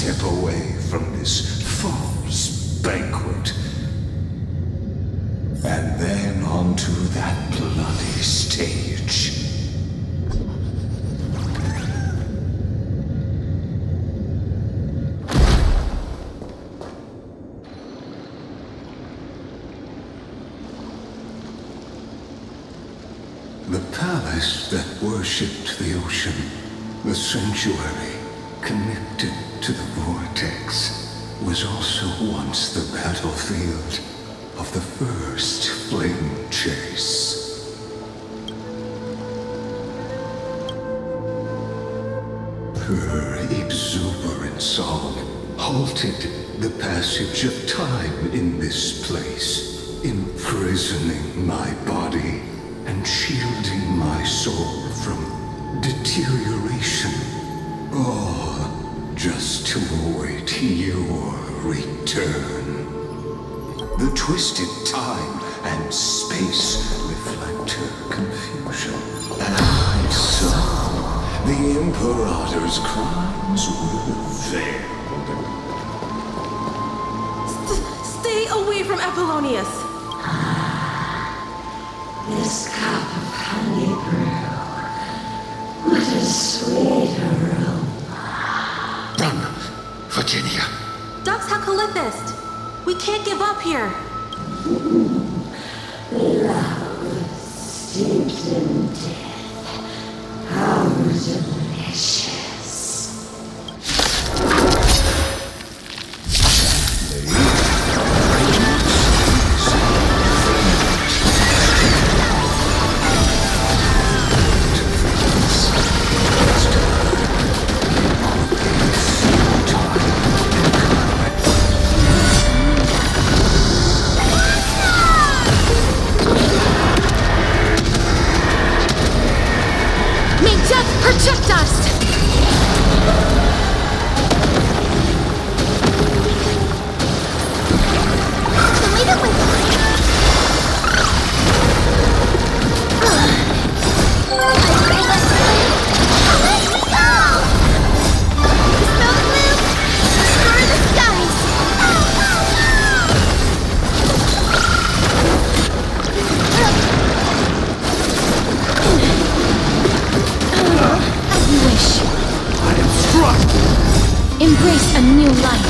step away from this false banquet. And then onto that bloody stage. The palace that worshipped the ocean, the sanctuary connected to the vortex, was also once the battlefield of the first flame chase. Her exuberant song halted the passage of time in this place, imprisoning my body and shielding my soul from deterioration, all just to await your return. The twisted time and space reflect her confusion, and I saw the Imperator's crimes were veiled. Stay away from Apollonius! This cup of honey brew, what a sweet aroma. Done, Virginia. Dux Hakalithist! We can't give up here! Love steeped in death. How delicious. Protect us! Leave it with us! Let me go! Smell the blue! Destroy the skies! As you wish. I am struck! Embrace a new life.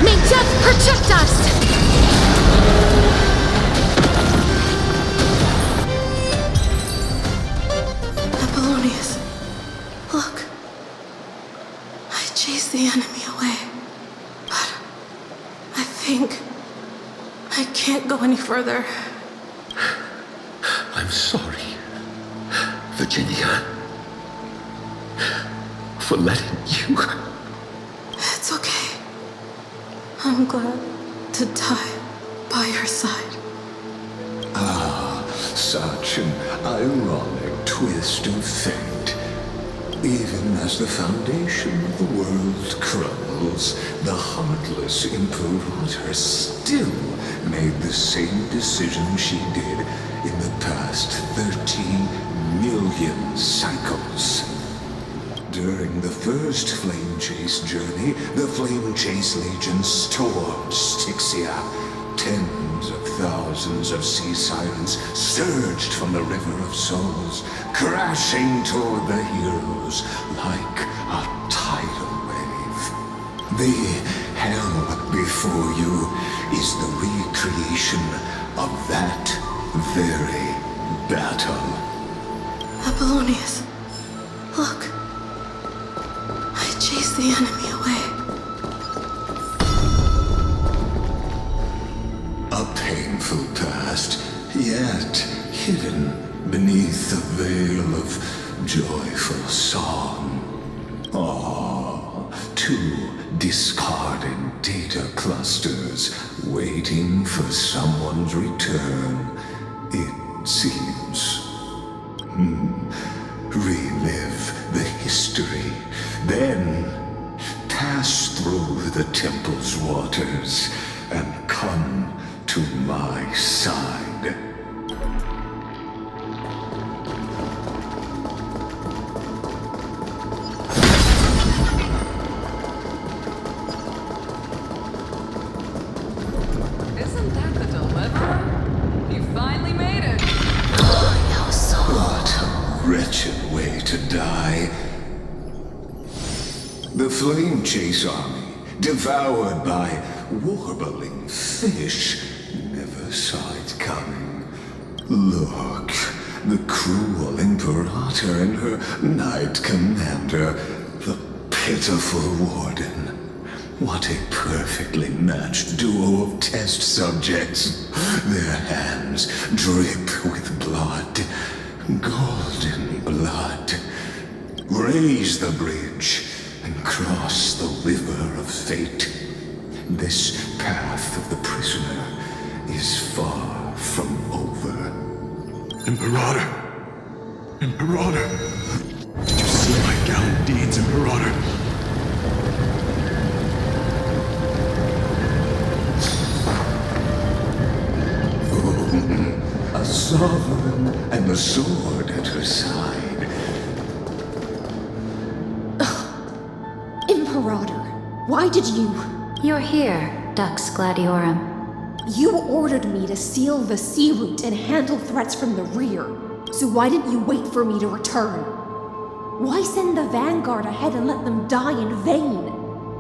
May death protect us! Apollonius, look. I chased the enemy away. But I think I can't go any further. I'm sorry, Virginia, for letting you. It's okay. I'm glad to die by your side. Such an ironic twist of fate. Even as the foundation of the world crumbles, the heartless Imperator still made the same decision she did in the past 13 million cycles. During the first Flame Chase journey, the Flame Chase Legion stormed Styxia. Tens of thousands of sea sirens surged from the River of Souls, crashing toward the heroes like a tidal wave. The hell before you is the recreation of that very battle. Apollonius, look. I chased the enemy away. A painful past, yet hidden beneath a veil of joyful song. Two discarded data clusters waiting for someone's return, it seems. Relive the history, then pass through the temple's waters and come to my side. wretched way to die. The Flame Chase army, devoured by warbling fish, never saw it coming. Look, the cruel Imperator and her Knight Commander, the pitiful Warden. What a perfectly matched duo of test subjects. Their hands drip with blood, golden blood. Raise the bridge and cross the river of fate. This path of the prisoner is far from over. Imperator! Imperator! Did you see my gallant deeds, Imperator? A sovereign and the sword at her side. Imperator, why did you... You're here, Dux Gladiorum. You ordered me to seal the sea route and handle threats from the rear. So why didn't you wait for me to return? Why send the vanguard ahead and let them die in vain?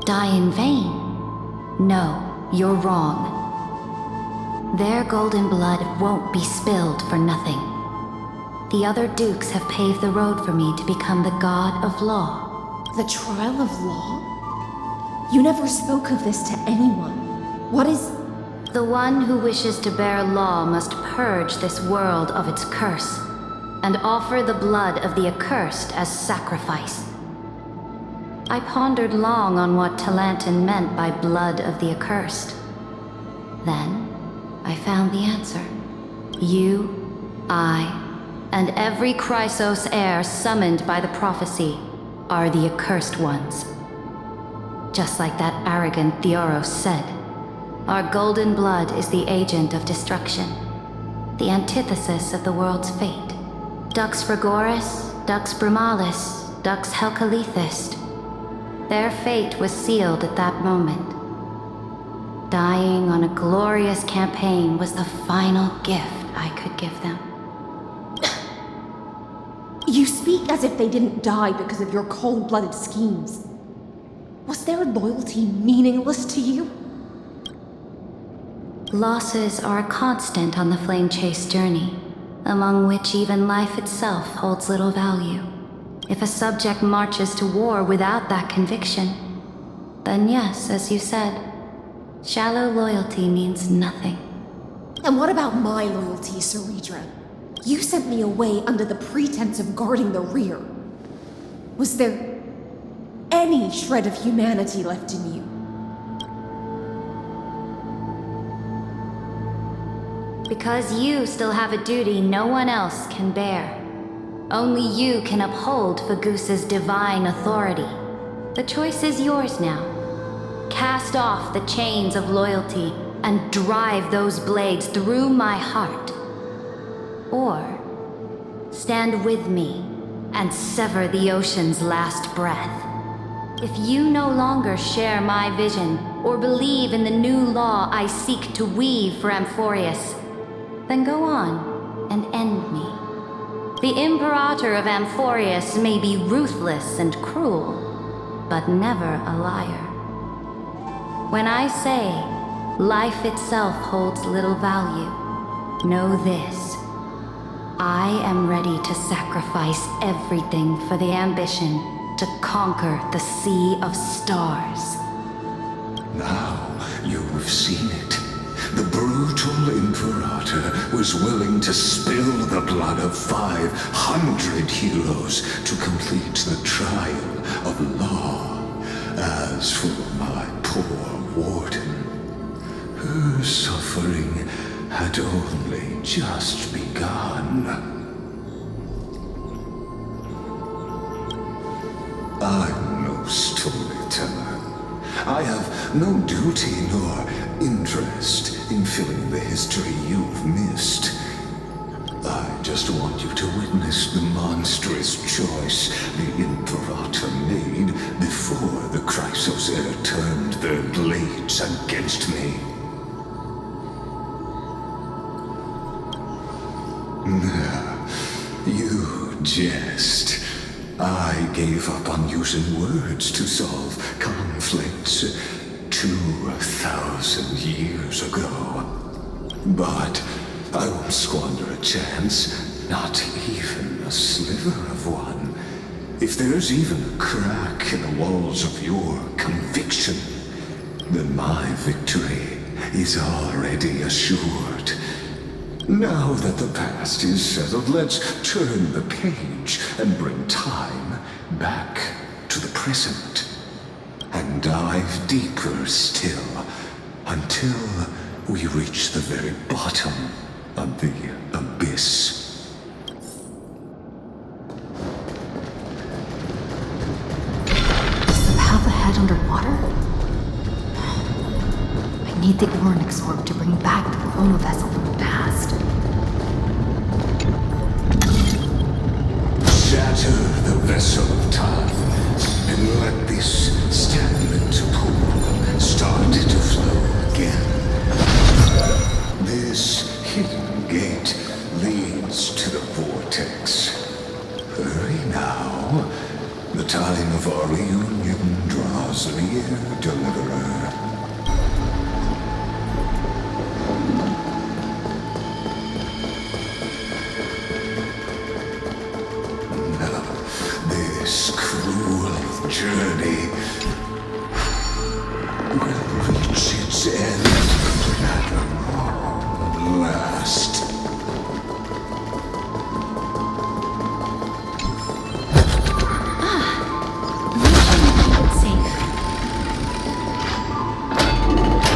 Die in vain? No, you're wrong. Their golden blood won't be spilled for nothing. The other dukes have paved the road for me to become the god of law. The trial of law? You never spoke of this to anyone. What is... The one who wishes to bear law must purge this world of its curse, and offer the blood of the accursed as sacrifice. I pondered long on what Talantin meant by blood of the accursed. Then, I found the answer. You, I, and every Chrysos heir summoned by the prophecy are the accursed ones. Just like that arrogant Theoros said, our golden blood is the agent of destruction, the antithesis of the world's fate. Dux Frigoris, Dux Brumalis, Dux Helcalethist. Their fate was sealed at that moment. Dying on a glorious campaign was the final gift I could give them. You speak as if they didn't die because of your cold-blooded schemes. Was their loyalty meaningless to you? Losses are a constant on the Flame Chase journey, among which even life itself holds little value. If a subject marches to war without that conviction, then yes, as you said, shallow loyalty means nothing. And what about my loyalty, Ceridra? You sent me away under the pretense of guarding the rear. Was there any shred of humanity left in you? Because you still have a duty no one else can bear. Only you can uphold Fagusa's divine authority. The choice is yours now. Cast off the chains of loyalty and drive those blades through my heart. Or stand with me and sever the ocean's last breath. If you no longer share my vision or believe in the new law I seek to weave for Amphorius, then go on and end me. The Imperator of Amphorius may be ruthless and cruel, but never a liar. When I say life itself holds little value, know this. I am ready to sacrifice everything for the ambition to conquer the Sea of Stars. Now you've seen it. The brutal Imperator was willing to spill the blood of 500 heroes to complete the trial of law. As for my poor Warden, her suffering had only just begun. I'm no storyteller. I have no duty nor interest in filling the history you've missed. I just want you to witness the monstrous choice the Imperator made before the Chrysos heir turned their blades against me. You jest. I gave up on using words to solve conflicts 2,000 years ago. But I won't squander a chance, not even a sliver of one. If there's even a crack in the walls of your conviction, then my victory is already assured. Now that the past is settled, let's turn the page and bring time back to the present. And dive deeper still, until we reach the very bottom of the abyss. Is the path ahead underwater? I need the Oryx orb to bring back the chrono vessel from the past. Shatter the vessel of time, and let this stagnant pool start to flow again. This hidden gate leads to the vortex. Hurry now. The time of our reunion draws near, Deliverer. This cruel journey will reach its end at last.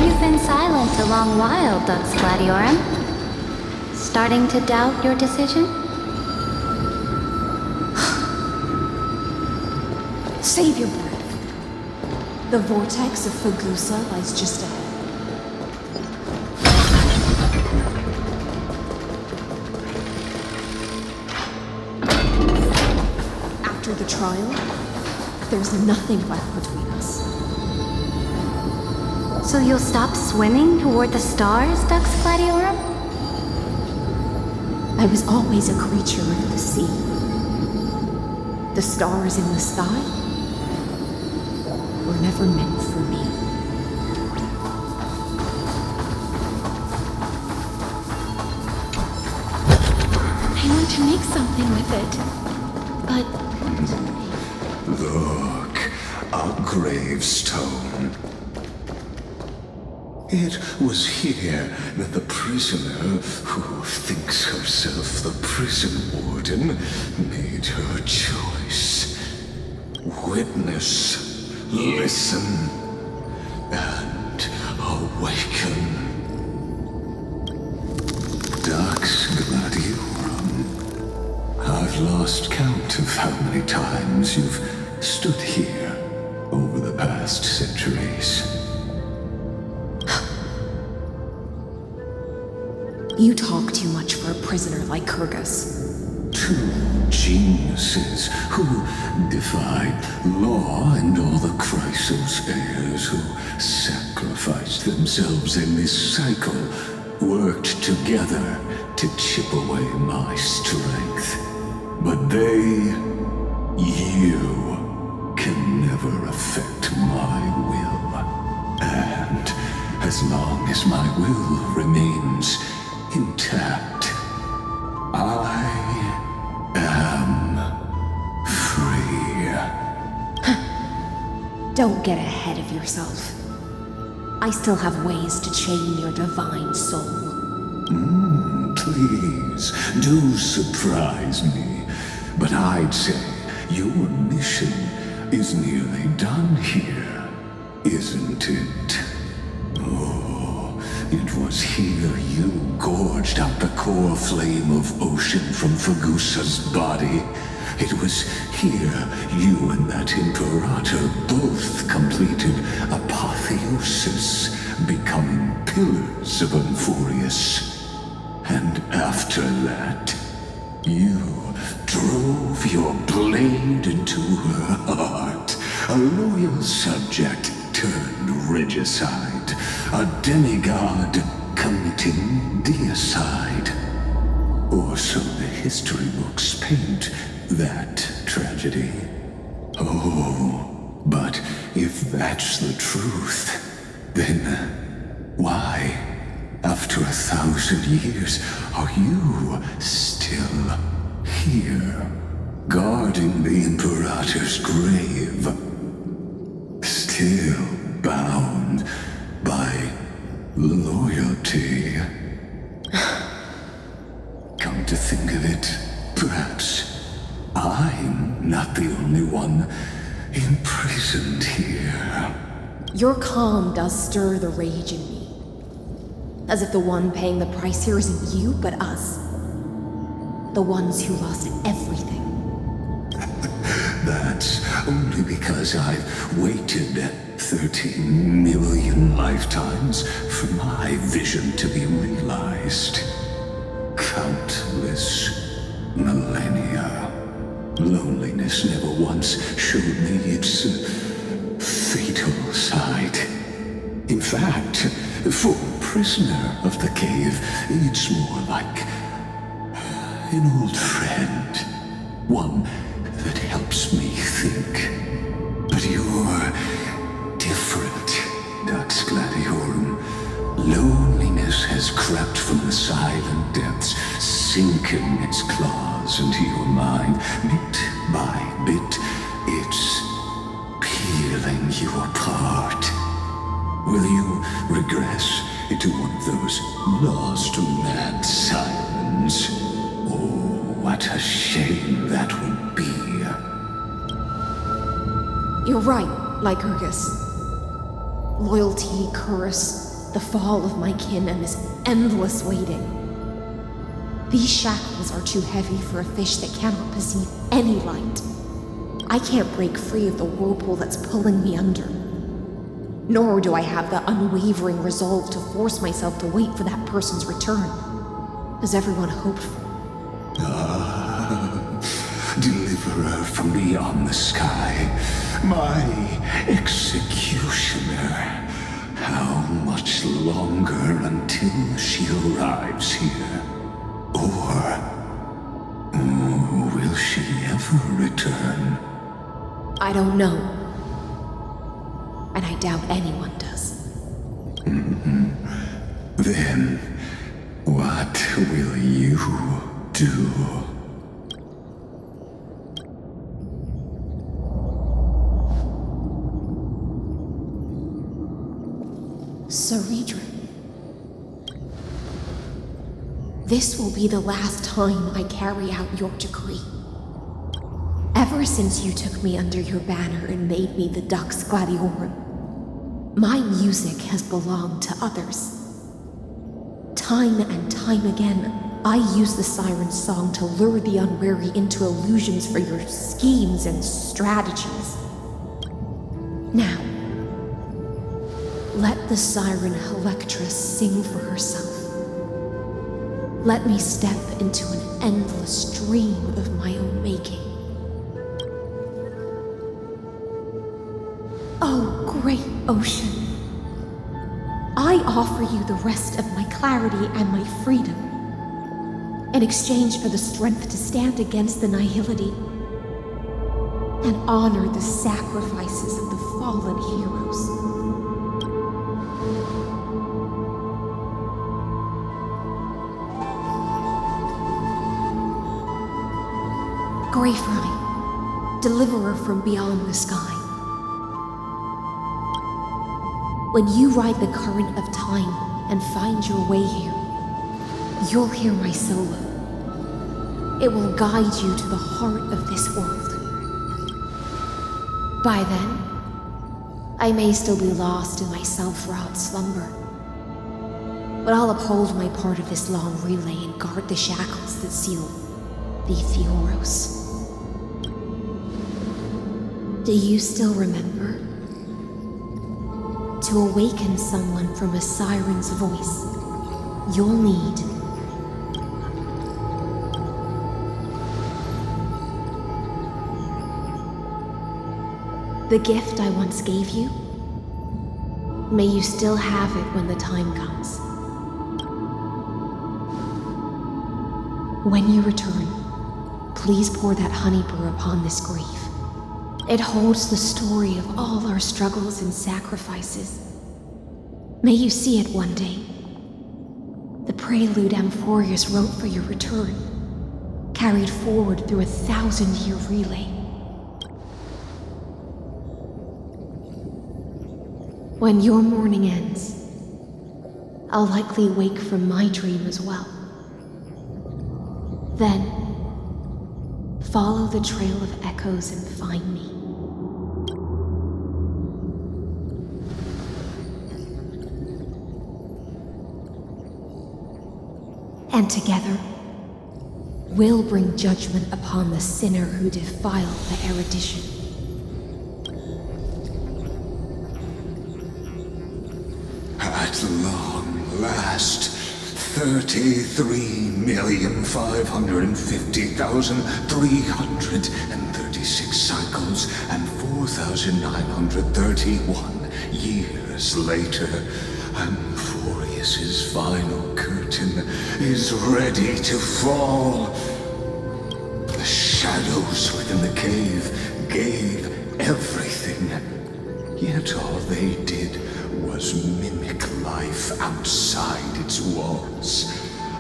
You've been silent a long while, Dux Gladiorum. Starting to doubt your decision? Save your breath. The vortex of Fagusa lies just ahead. After the trial, there's nothing left between us. So you'll stop swimming toward the stars, Dux Gladiorum? I was always a creature of the sea. The stars in the sky were never meant for me. I want to make something with it, but... Look, a gravestone. It was here that the prisoner, who thinks herself the prison warden, made her choice. Witness, listen, and awaken. Dux Gladiorum, I've lost count of how many times you've stood here over the past centuries. You talk too much for a prisoner like Kyrgyz. Two geniuses who defied law and all the Chrysos heirs who sacrificed themselves in this cycle, worked together to chip away my strength. But you can never affect my will. And as long as my will remains intact, I am free. Don't get ahead of yourself. I still have ways to chain your divine soul. Please, do surprise me. But I'd say your mission is nearly done here, isn't it? Oh, it was here you gorged out the core flame of ocean from Fagusa's body. It was here you and that Imperator both completed apotheosis, becoming pillars of Unfurious. And after that, you drove your blade into her heart, a loyal subject turned regicide, a demigod committing deicide. Or so the history books paint that tragedy. Oh, but if that's the truth, then why, after 1,000 years, are you still here, guarding the Imperator's grave? Still bound by loyalty. Come to think of it, perhaps I'm not the only one imprisoned here. Your calm does stir the rage in me. As if the one paying the price here isn't you, but us. The ones who lost everything. That's only because I've waited 13 million lifetimes for my vision to be realized. Countless millennia. Loneliness never once showed me its fatal side. In fact, for a prisoner of the cave, it's more like an old friend. One that helps me think. But you're different, Dux Gladiorum. Loneliness has crept from the silent depths, sinking its claws into your mind. Bit by bit, it's peeling you apart. Will you regress into one of those lost mad sirens? Oh, what a shame that would be. You're right, Lycurgus. Loyalty, curse, the fall of my kin, and this endless waiting. These shackles are too heavy for a fish that cannot perceive any light. I can't break free of the whirlpool that's pulling me under. Nor do I have the unwavering resolve to force myself to wait for that person's return, as everyone hoped for. Deliverer from beyond the sky, my executioner. How much longer until she arrives here? Or will she ever return? I don't know. And I doubt anyone does. Then, what will you do? Saridra. This will be the last time I carry out your decree. Ever since you took me under your banner and made me the Dux Gladiorum, my music has belonged to others. Time and time again, I use the siren's song to lure the unwary into illusions for your schemes and strategies. Now, let the siren Electra sing for herself. Let me step into an endless dream of my own making. Oh, great ocean. I offer you the rest of my clarity and my freedom, in exchange for the strength to stand against the nihility and honor the sacrifices of the fallen heroes. Greyfry, deliverer from beyond the sky. When you ride the current of time and find your way here, you'll hear my solo. It will guide you to the heart of this world. By then, I may still be lost in my self-wrought slumber, but I'll uphold my part of this long relay and guard the shackles that seal the Theoros. Do you still remember? To awaken someone from a siren's voice, you'll need the gift I once gave you. May you still have it when the time comes. When you return, please pour that honey brew upon this grave. It holds the story of all our struggles and sacrifices. May you see it one day. The prelude Amphorius wrote for your return, carried forward through a 1,000-year relay. When your mourning ends, I'll likely wake from my dream as well. Then, follow the trail of echoes and find me. And together, we'll bring judgment upon the sinner who defiled the erudition. At long last, 33,550,336 cycles and 4,931 years later, Amphorius's final curtain is ready to fall. The shadows within the cave gave everything, yet all they did was mimic life outside its walls.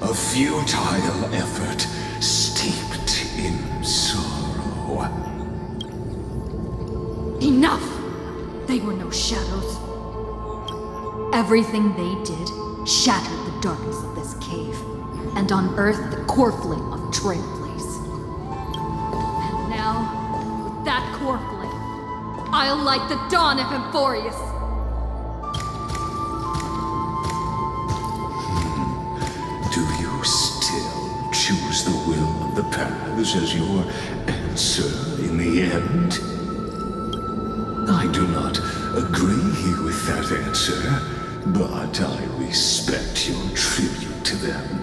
A futile effort steeped in sorrow. Enough! They were no shadows. Everything they did shattered the darkness of this cave, and unearthed the core flame of Trailblaze. And now, with that core flame, I'll light the dawn of Amphorius! Do you still choose the will of the paths as your answer in the end? I do not agree with that answer, but I respect your tribute to them.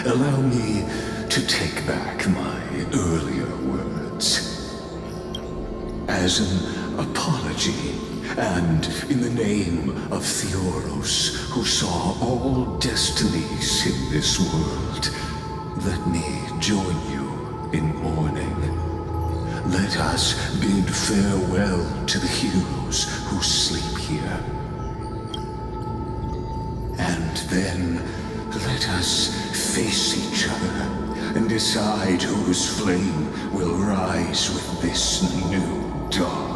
Allow me to take back my earlier words. As an apology, and in the name of Theoros, who saw all destinies in this world, let me join you in mourning. Let us bid farewell to the heroes who sleep here. And then let us face each other and decide whose flame will rise with this new dawn.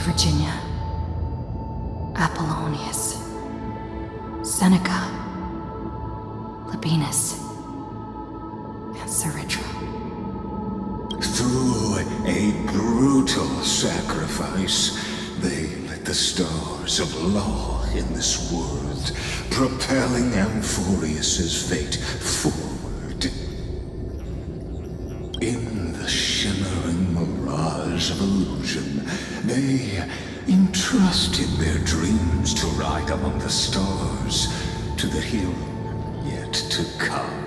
Virginia, Apollonius, Seneca, Labienus, and Saritra. Through a brutal sacrifice, they lit the stars of law in this world, propelling Amphorius's fate forward. In the shimmering mirage of illusion, they entrusted their dreams to ride among the stars to the hero yet to come.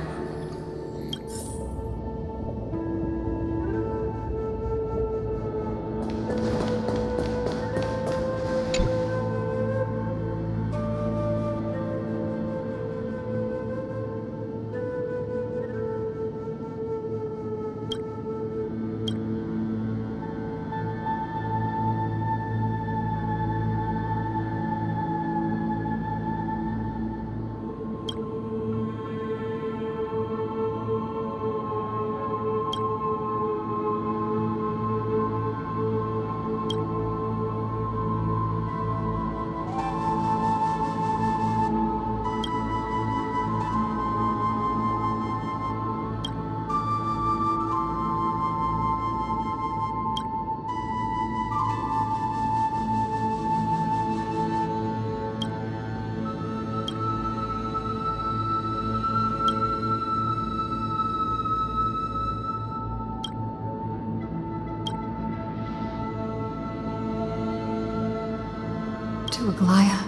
Turglaya,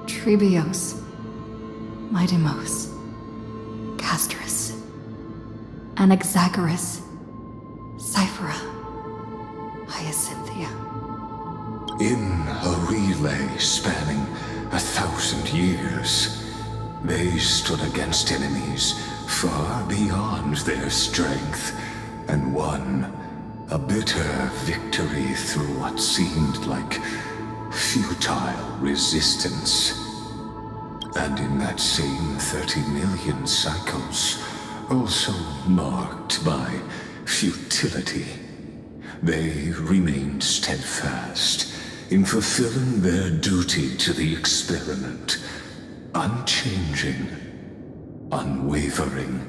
Trebios, Midimos, Castris, Anaxagoras, Cyphera, Hyacinthia. In a relay spanning 1,000 years, they stood against enemies far beyond their strength and won a bitter victory through what seemed like futile resistance. And in that same 30 million cycles, also marked by futility, they remained steadfast in fulfilling their duty to the experiment, unchanging, unwavering.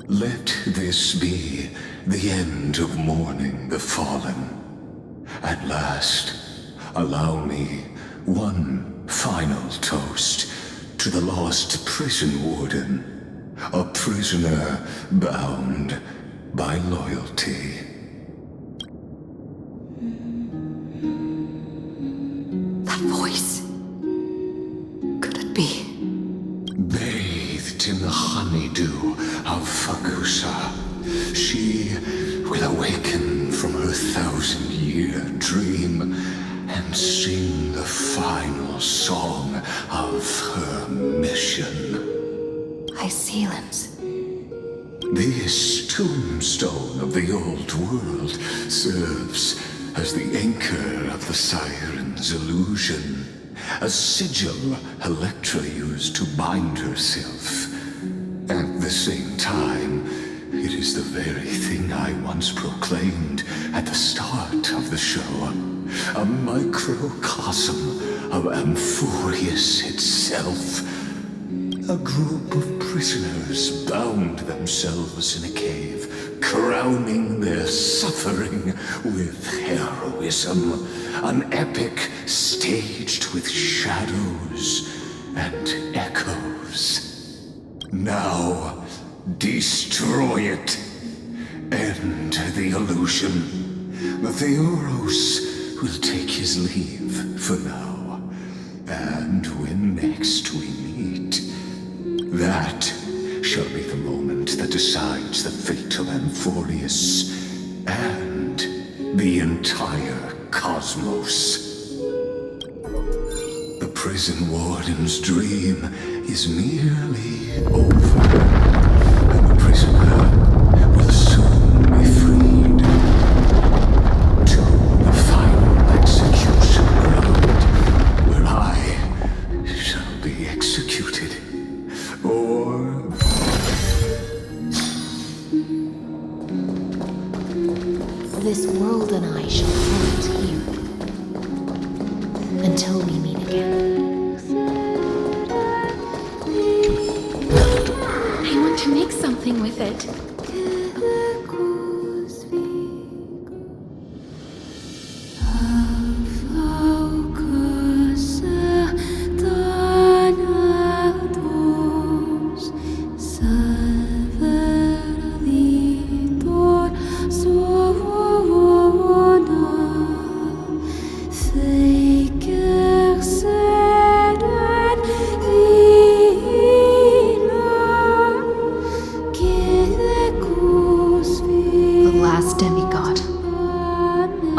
Let this be the end of mourning the fallen. At last, allow me one final toast to the lost prison warden, a prisoner bound by loyalty. That voice. Could it be? Bathed in the honeydew of Fagusa, she will awaken from her 1,000-year dream and sing the final song of her mission. Hycelans. This tombstone of the old world serves as the anchor of the Siren's illusion, a sigil Electra used to bind herself. At the same time, it is the very thing I once proclaimed at the start of the show, a microcosm of Amphorius itself. A group of prisoners bound themselves in a cave, crowning their suffering with heroism. An epic staged with shadows and echoes. Now, destroy it. End the illusion. The Theoros will take his leave for now. And when next we meet, that shall be the moment that decides the fate of Amphorius and the entire cosmos. The prison warden's dream is nearly over, and the prisoner will soon be freed to the final execution ground, where I shall be executed. Or This world and I shall hold here until we meet again. I want to make something with it.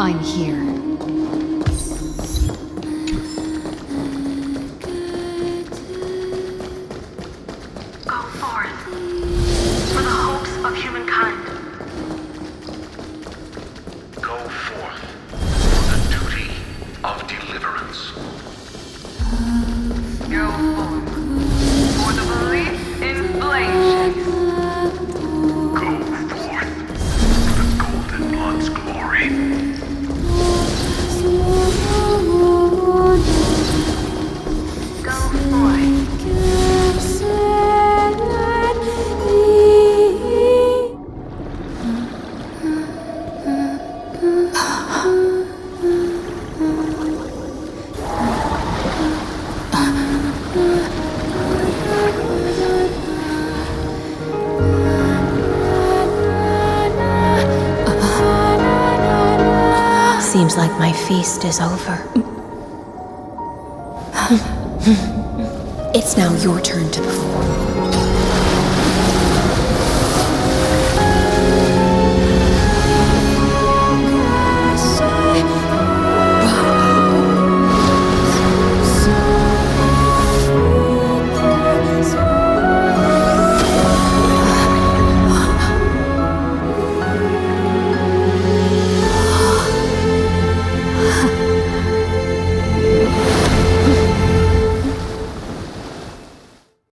I'm here. Go forth for the hopes of humankind. Go forth for the duty of deliverance. Go forth for the belief in blame chase. Go forth for the Golden Blood's glory. Go forth. Seems like my feast is over. It's now your turn to perform.